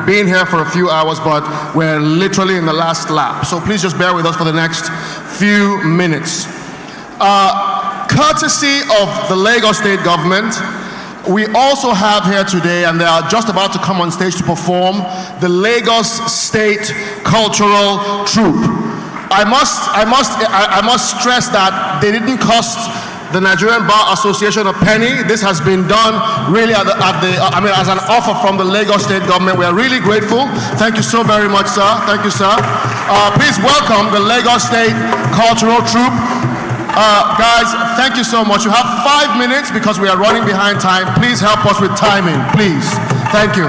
been here for a few hours, but we're literally in the last lap. So please just bear with us for the next few minutes. Courtesy of the Lagos State government, we also have here today, and they are just about to come on stage to perform, the Lagos State Cultural Troupe. I must stress that they didn't cost the Nigerian Bar Association a penny. This has been done really as an offer from the Lagos State government. We are really grateful. Thank you so very much, sir. Thank you, sir. Please welcome the Lagos State Cultural Troupe. Guys, thank you so much. You have 5 minutes because we are running behind time. Please help us with timing, please. Thank you.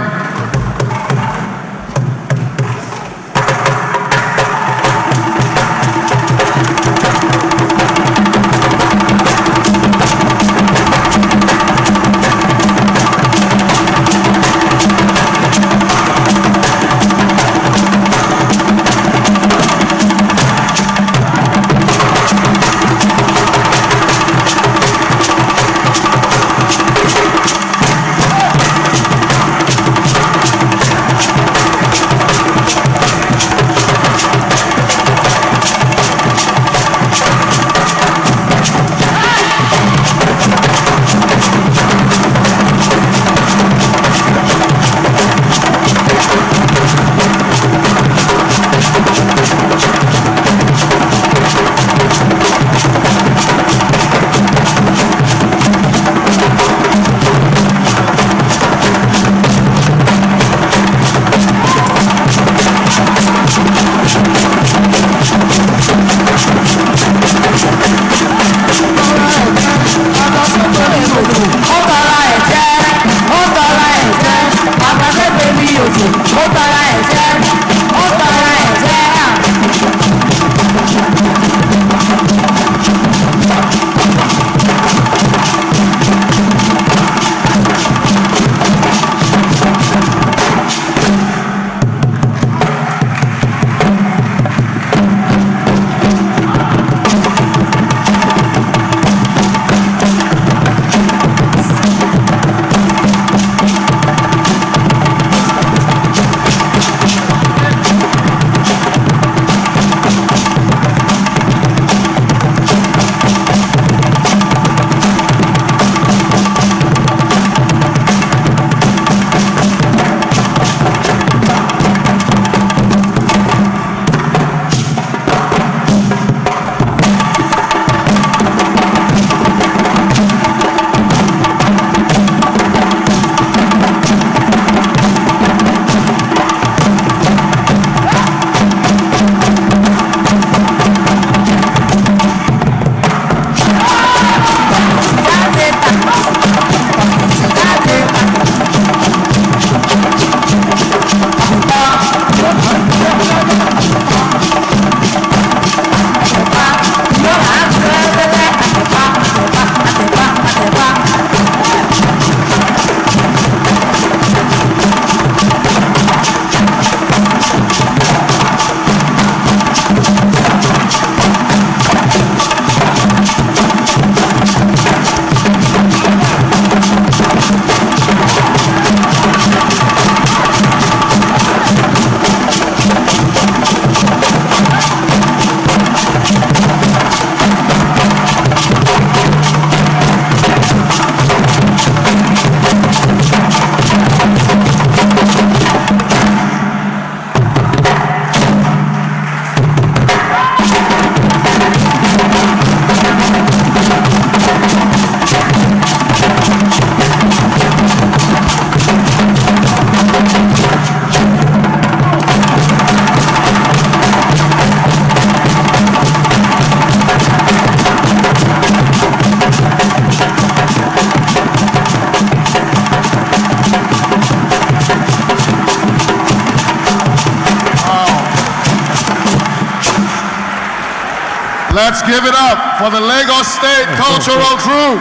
Let's give it up for the Lagos State Cultural Troupe.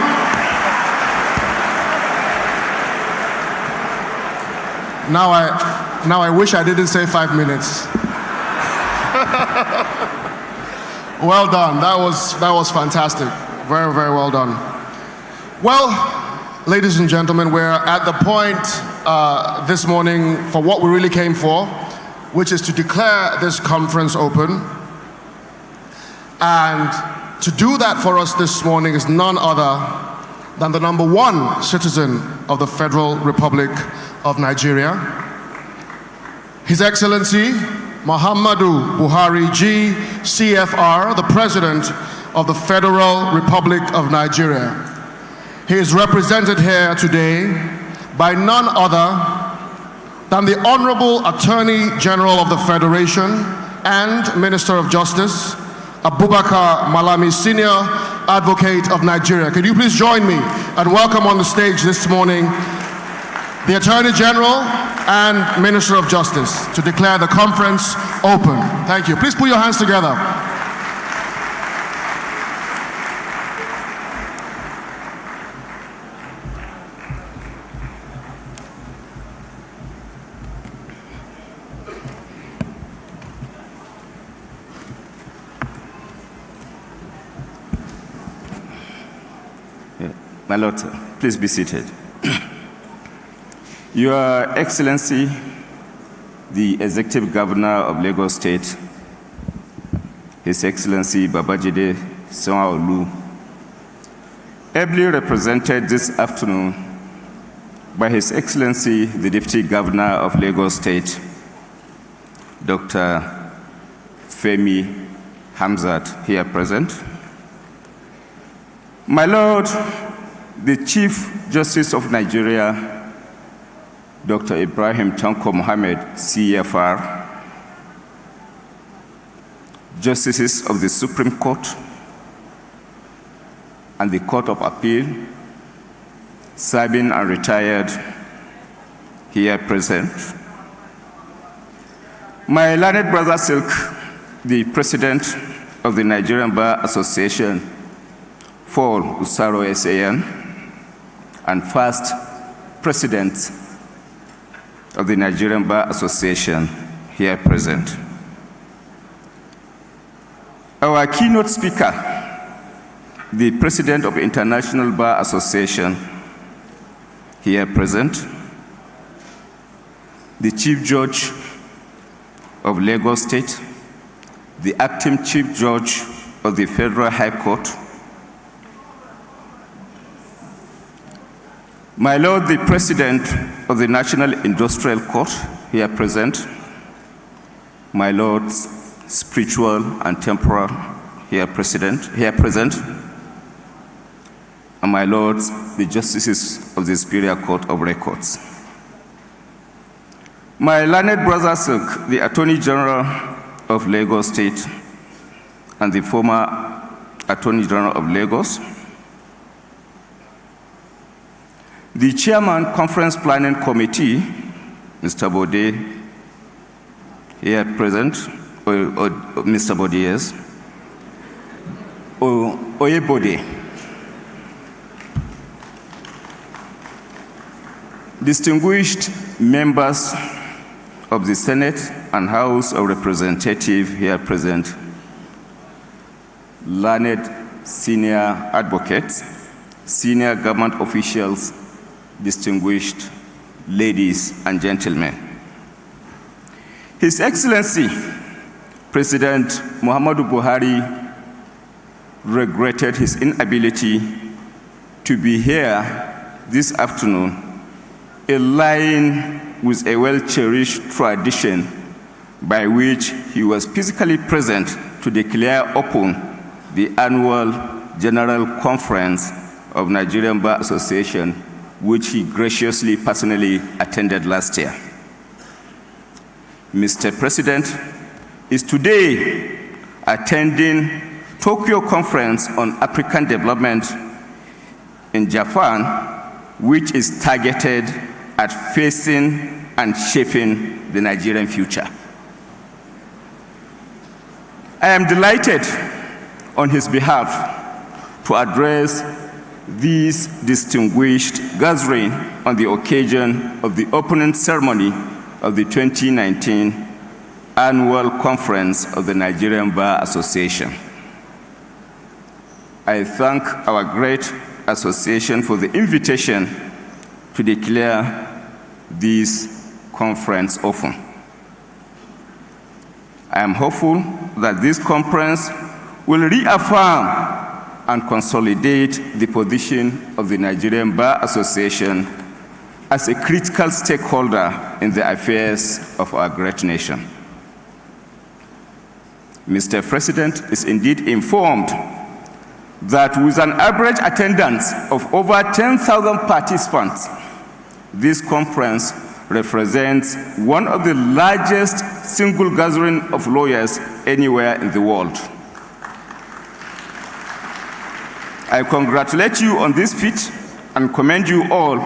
Now I wish I didn't say 5 minutes. Well done. That was fantastic. Very, very well done. Well, ladies and gentlemen, we're at the point this morning for what we really came for, which is to declare this conference open. And to do that for us this morning is none other than the #1 citizen of the Federal Republic of Nigeria, His Excellency Muhammadu Buhari G, CFR, the President of the Federal Republic of Nigeria. He is represented here today by none other than the Honorable Attorney General of the Federation and Minister of Justice, Abubakar Malami, Senior Advocate of Nigeria. Could you please join me and welcome on the stage this morning the Attorney General and Minister of Justice to declare the conference open. Thank you. Please put your hands together. My Lord, please be seated. Your Excellency, the Executive Governor of Lagos State, His Excellency Babajide Sanwo-Olu, ably represented this afternoon by His Excellency, the Deputy Governor of Lagos State, Dr. Femi Hamzat, here present. My Lord, the Chief Justice of Nigeria, Dr. Ibrahim Tanko Mohammed, CFR, Justices of the Supreme Court and the Court of Appeal, serving and retired, here present. My learned brother Silk, the President of the Nigerian Bar Association for Usoro SAN, and first President of the Nigerian Bar Association, here present. Our keynote speaker, the President of International Bar Association, here present. The Chief Judge of Lagos State, the Acting Chief Judge of the Federal High Court, my Lord, the President of the National Industrial Court, here present. My Lords, spiritual and temporal, here present. And my Lords, the Justices of the Superior Court of Records. My learned brother Silk, the Attorney General of Lagos State and the former Attorney General of Lagos, the Chairman, Conference Planning Committee, Mr. Bode, here present, or Mr. Bode, yes, Oyebode. Distinguished members of the Senate and House of Representatives here present, learned senior advocates, senior government officials, distinguished ladies and gentlemen. His Excellency, President Muhammadu Buhari, regretted his inability to be here this afternoon, in line with a well-cherished tradition by which he was physically present to declare open the annual General Conference of Nigerian Bar Association, which he graciously personally attended last year. Mr. President is today attending Tokyo Conference on African Development in Japan, which is targeted at facing and shaping the Nigerian future. I am delighted on his behalf to address this distinguished gathering on the occasion of the opening ceremony of the 2019 Annual Conference of the Nigerian Bar Association. I thank our great association for the invitation to declare this conference open. I am hopeful that this conference will reaffirm and consolidate the position of the Nigerian Bar Association as a critical stakeholder in the affairs of our great nation. Mr. President is indeed informed that with an average attendance of over 10,000 participants, this conference represents one of the largest single gatherings of lawyers anywhere in the world. I congratulate you on this feat and commend you all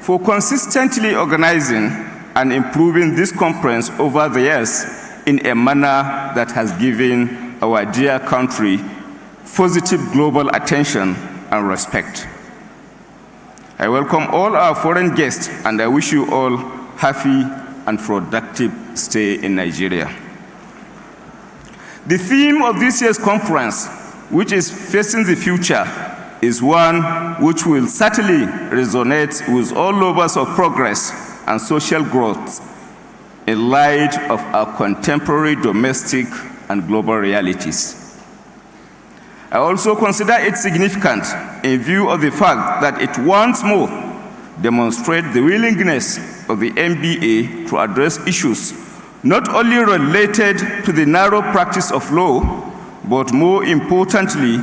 for consistently organizing and improving this conference over the years in a manner that has given our dear country positive global attention and respect. I welcome all our foreign guests, and I wish you all happy and productive stay in Nigeria. The theme of this year's conference, which is Facing the Future, is one which will certainly resonate with all lovers of progress and social growth in light of our contemporary domestic and global realities. I also consider it significant in view of the fact that it once more demonstrates the willingness of the NBA to address issues not only related to the narrow practice of law, but more importantly,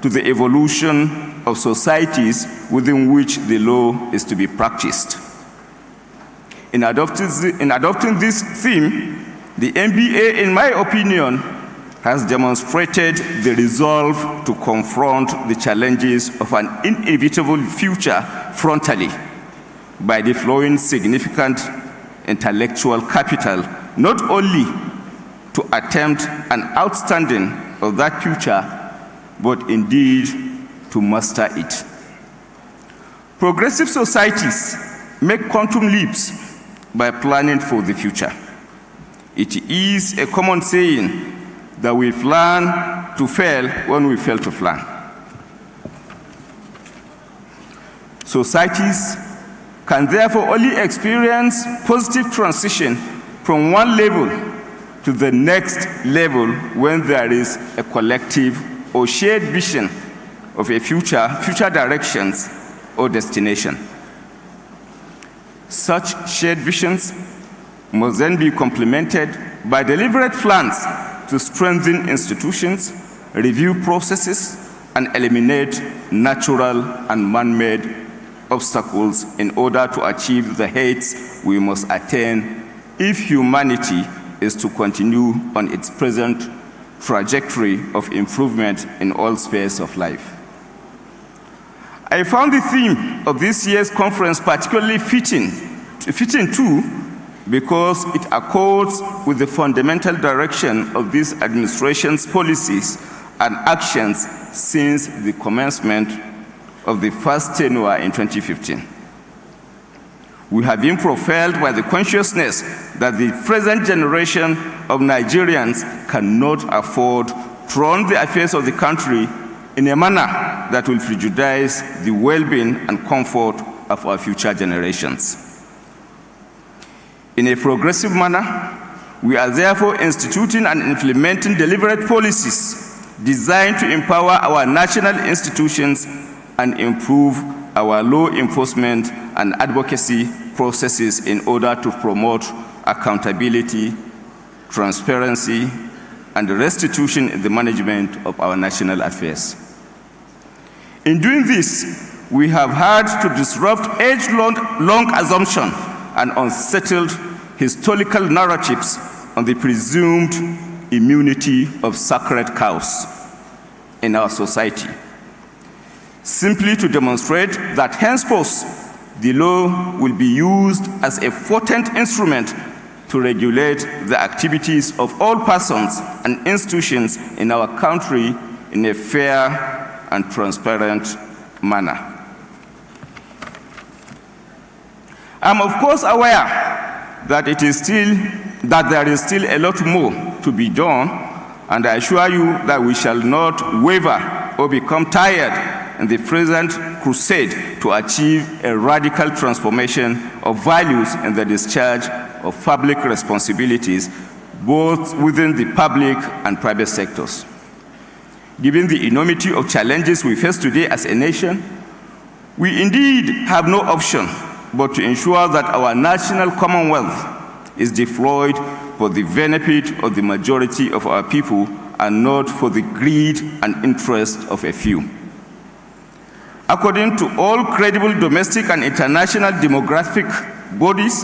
to the evolution of societies within which the law is to be practiced. In adopting this theme, the NBA, in my opinion, has demonstrated the resolve to confront the challenges of an inevitable future frontally by deploying significant intellectual capital, not only to attempt an outstanding of that future, but indeed to master it. Progressive societies make quantum leaps by planning for the future. It is a common saying that we plan to fail when we fail to plan. Societies can therefore only experience positive transition from one level to the next level when there is a collective or shared vision of a future directions or destination. Such shared visions must then be complemented by deliberate plans to strengthen institutions, review processes, and eliminate natural and man-made obstacles in order to achieve the heights we must attain if humanity is to continue on its present trajectory of improvement in all spheres of life. I found the theme of this year's conference particularly fitting too, because it accords with the fundamental direction of this administration's policies and actions since the commencement of the first tenure in 2015. We have been propelled by the consciousness that the present generation of Nigerians cannot afford to run the affairs of the country in a manner that will prejudice the well-being and comfort of our future generations. In a progressive manner, we are therefore instituting and implementing deliberate policies designed to empower our national institutions and improve our law enforcement and advocacy processes in order to promote accountability, transparency, and restitution in the management of our national affairs. In doing this, we have had to disrupt age-long assumption and unsettled historical narratives on the presumed immunity of sacred cows in our society, simply to demonstrate that henceforth the law will be used as a potent instrument to regulate the activities of all persons and institutions in our country in a fair and transparent manner. I'm of course aware that there is still a lot more to be done, and I assure you that we shall not waver or become tired in the present crusade to achieve a radical transformation of values in the discharge of public responsibilities, both within the public and private sectors. Given the enormity of challenges we face today as a nation, we indeed have no option but to ensure that our national commonwealth is deployed for the benefit of the majority of our people and not for the greed and interest of a few. According to all credible domestic and international demographic bodies,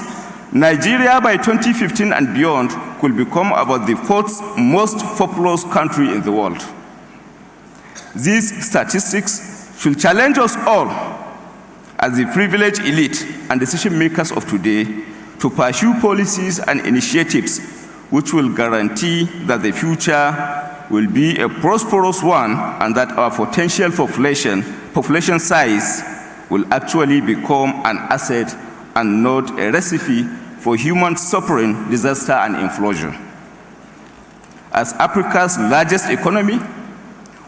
Nigeria by 2015 and beyond could become about the fourth most populous country in the world. These statistics should challenge us all as the privileged elite and decision makers of today to pursue policies and initiatives which will guarantee that the future will be a prosperous one and that our potential population size will actually become an asset and not a recipe for human suffering, disaster, and implosion. As Africa's largest economy,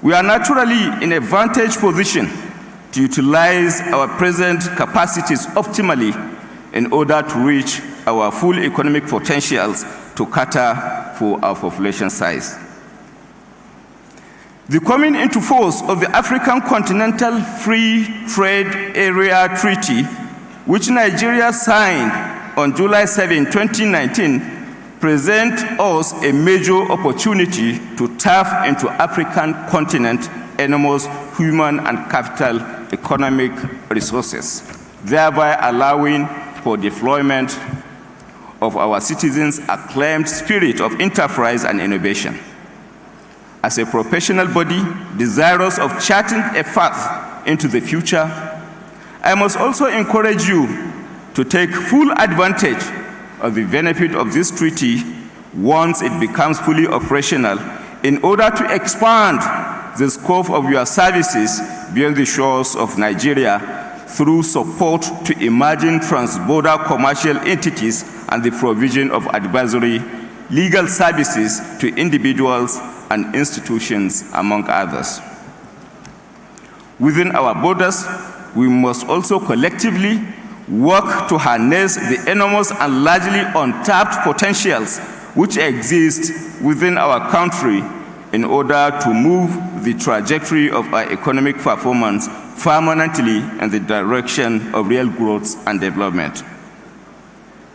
we are naturally in a vantage position to utilize our present capacities optimally in order to reach our full economic potentials to cater for our population size. The coming into force of the African Continental Free Trade Area Treaty, which Nigeria signed on July 7, 2019, presents us a major opportunity to tap into African continent's enormous human and capital economic resources, thereby allowing for deployment of our citizens' acclaimed spirit of enterprise and innovation. As a professional body desirous of charting a path into the future, I must also encourage you to take full advantage of the benefit of this treaty once it becomes fully operational in order to expand the scope of your services beyond the shores of Nigeria through support to emerging trans-border commercial entities and the provision of advisory legal services to individuals and institutions, among others. Within our borders, we must also collectively work to harness the enormous and largely untapped potentials which exist within our country in order to move the trajectory of our economic performance permanently in the direction of real growth and development.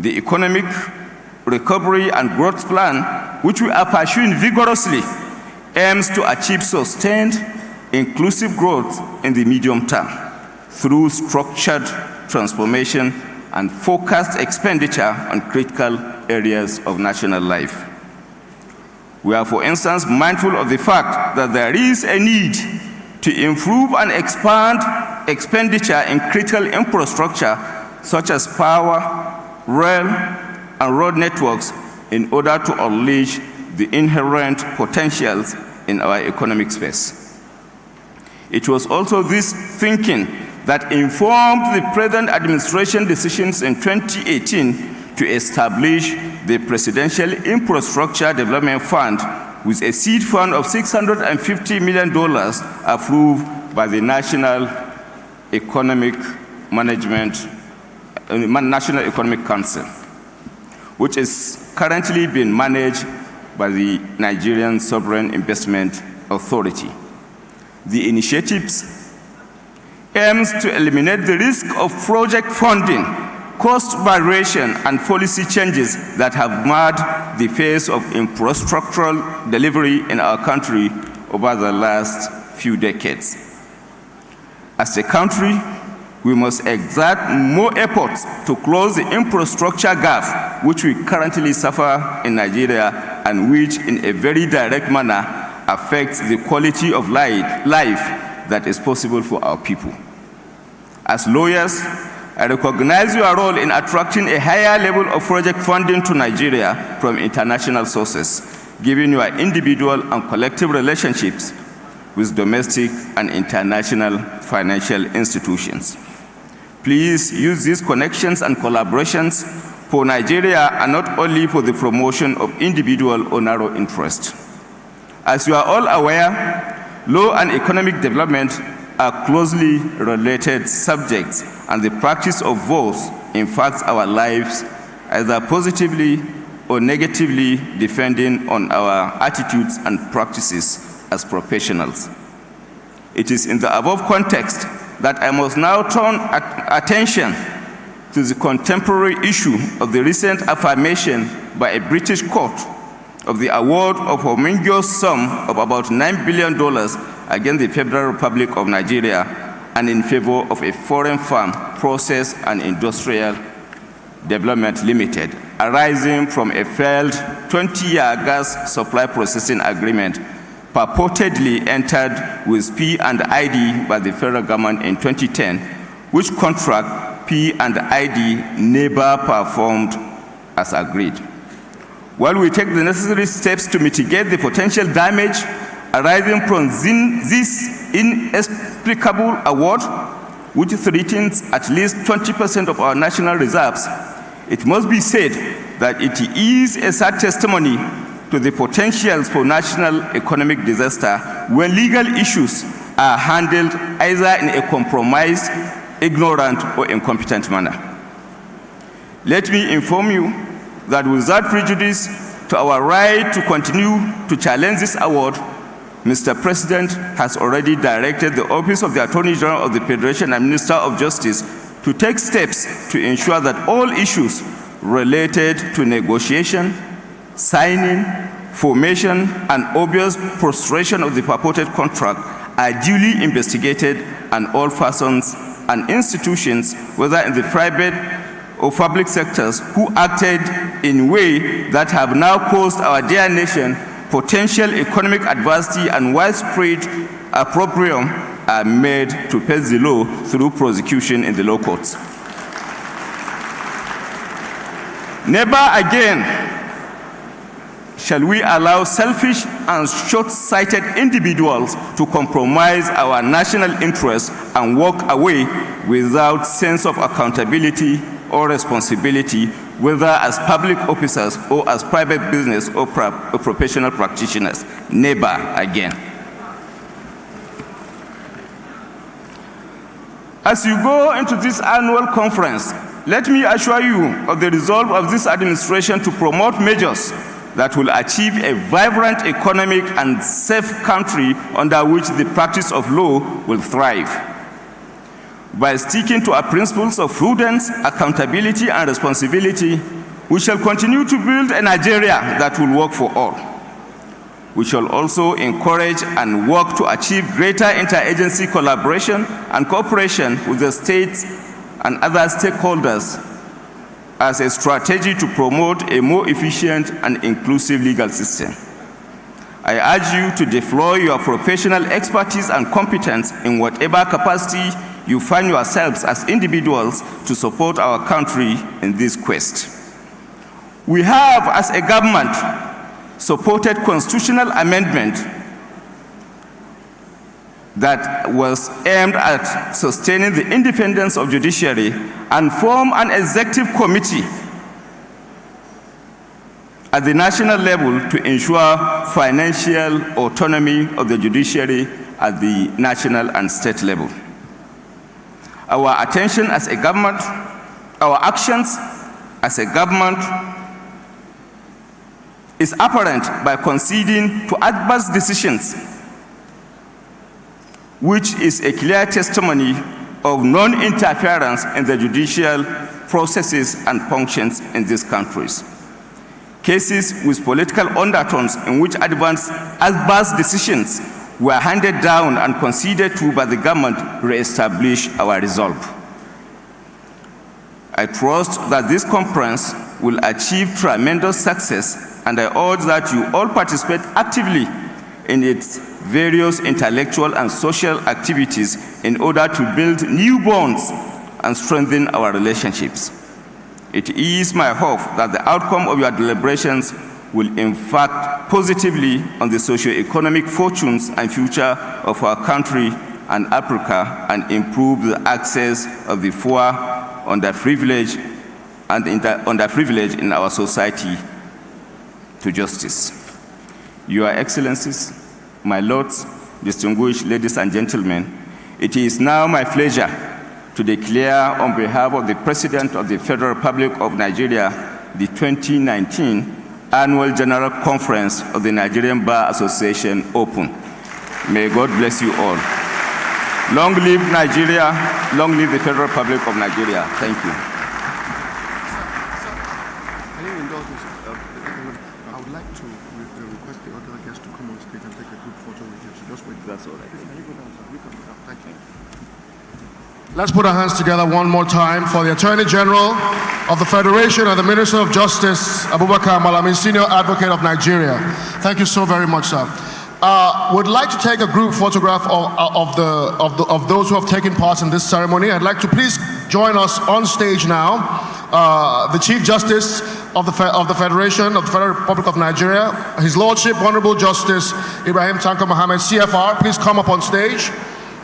The economic recovery and growth plan, which we are pursuing vigorously, aims to achieve sustained, inclusive growth in the medium term through structured transformation and focused expenditure on critical areas of national life. We are, for instance, mindful of the fact that there is a need to improve and expand expenditure in critical infrastructure such as power, rail, and road networks in order to unleash the inherent potentials in our economic space. It was also this thinking that informed the present administration decisions in 2018 to establish the Presidential Infrastructure Development Fund with a seed fund of $650 million approved by the National Economic Council, which is currently being managed by the Nigerian Sovereign Investment Authority. The initiatives aims to eliminate the risk of project funding, cost variation, and policy changes that have marred the pace of infrastructural delivery in our country over the last few decades. As a country, we must exert more efforts to close the infrastructure gap which we currently suffer in Nigeria and which in a very direct manner affects the quality of life that is possible for our people. As lawyers, I recognize your role in attracting a higher level of project funding to Nigeria from international sources, given your individual and collective relationships with domestic and international financial institutions. Please use these connections and collaborations for Nigeria and not only for the promotion of individual or narrow interest. As you are all aware, law and economic development are closely related subjects, and the practice of both impacts our lives either positively or negatively, depending on our attitudes and practices as professionals. It is in the above context that I must now turn attention to the contemporary issue of the recent affirmation by a British court of the award of a humongous sum of about $9 billion against the Federal Republic of Nigeria and in favor of a foreign firm, Process and Industrial Development Limited, arising from a failed 20-year gas supply processing agreement purportedly entered with P&ID by the federal government in 2010, which contract P&ID never performed as agreed. While we take the necessary steps to mitigate the potential damage arising from this inexplicable award, which threatens at least 20% of our national reserves, it must be said that it is a sad testimony to the potentials for national economic disaster when legal issues are handled either in a compromised, ignorant, or incompetent manner. Let me inform you that without prejudice to our right to continue to challenge this award, Mr. President has already directed the Office of the Attorney General of the Federation and Minister of Justice to take steps to ensure that all issues related to negotiation, signing, formation, and obvious prostration of the purported contract are duly investigated, and all persons and institutions, whether in the private or public sectors, who acted in ways that have now caused our dear nation potential economic adversity and widespread opprobrium, are made to face the law through prosecution in the law courts. Never again shall we allow selfish and short-sighted individuals to compromise our national interests and walk away without sense of accountability or responsibility, whether as public officers or as private business or professional practitioners. Never again. As you go into this annual conference, let me assure you of the resolve of this administration to promote measures that will achieve a vibrant economic and safe country under which the practice of law will thrive. By sticking to our principles of prudence, accountability, and responsibility, we shall continue to build a Nigeria that will work for all. We shall also encourage and work to achieve greater interagency collaboration and cooperation with the states and other stakeholders as a strategy to promote a more efficient and inclusive legal system. I urge you to deploy your professional expertise and competence in whatever capacity you find yourselves as individuals to support our country in this quest. We have, as a government, supported constitutional amendment that was aimed at sustaining the independence of judiciary and form an executive committee at the national level to ensure financial autonomy of the judiciary at the national and state level. Our attention as a government, our actions as a government is apparent by conceding to adverse decisions, which is a clear testimony of non-interference in the judicial processes and functions in these countries. Cases with political undertones in which adverse decisions were handed down and conceded to by the government re-establish our resolve. I trust that this conference will achieve tremendous success, and I urge that you all participate actively in its various intellectual and social activities in order to build new bonds and strengthen our relationships. It is my hope that the outcome of your deliberations will impact positively on the socio-economic fortunes and future of our country and Africa, and improve the access of the poor, underprivileged, and underprivileged in our society to justice. Your Excellencies, my lords, distinguished ladies and gentlemen, It is now my pleasure to declare on behalf of the President of the Federal Republic of Nigeria the 2019 Annual General Conference of the Nigerian Bar Association open. May God bless you all. Long live Nigeria, long live the Federal Republic of Nigeria. Thank you. I would like to request the other guests to come on stage and take a group photo with you. So just wait. That's all right. Thank you. Let's put our hands together one more time for the Attorney General of the Federation and the Minister of Justice, Abubakar Malami, Senior Advocate of Nigeria. Thank you so very much, sir. Would like to take a group photograph of those who have taken part in this ceremony. I'd like to please join us on stage now. The Chief Justice of the Federation of the Federal Republic of Nigeria, His Lordship, Honorable Justice Ibrahim Tanko Mohammed, CFR, please come up on stage.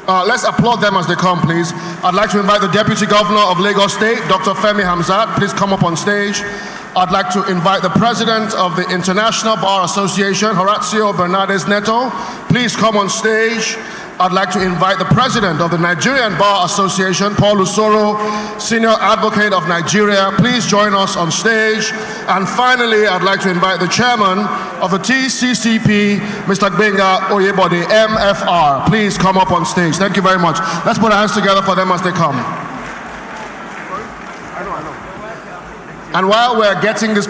Let's applaud them as they come, please. I'd like to invite the Deputy Governor of Lagos State, Dr. Femi Hamzat, please come up on stage. I'd like to invite the President of the International Bar Association, Horacio Neto, please come on stage. I'd like to invite the President of the Nigerian Bar Association, Paul Usoro, Senior Advocate of Nigeria, please join us on stage. And finally, I'd like to invite the Chairman of the TCCP, Mr. Gbenga Oyebode, MFR, please come up on stage. Thank you very much. Let's put our hands together for them as they come. And while we're getting this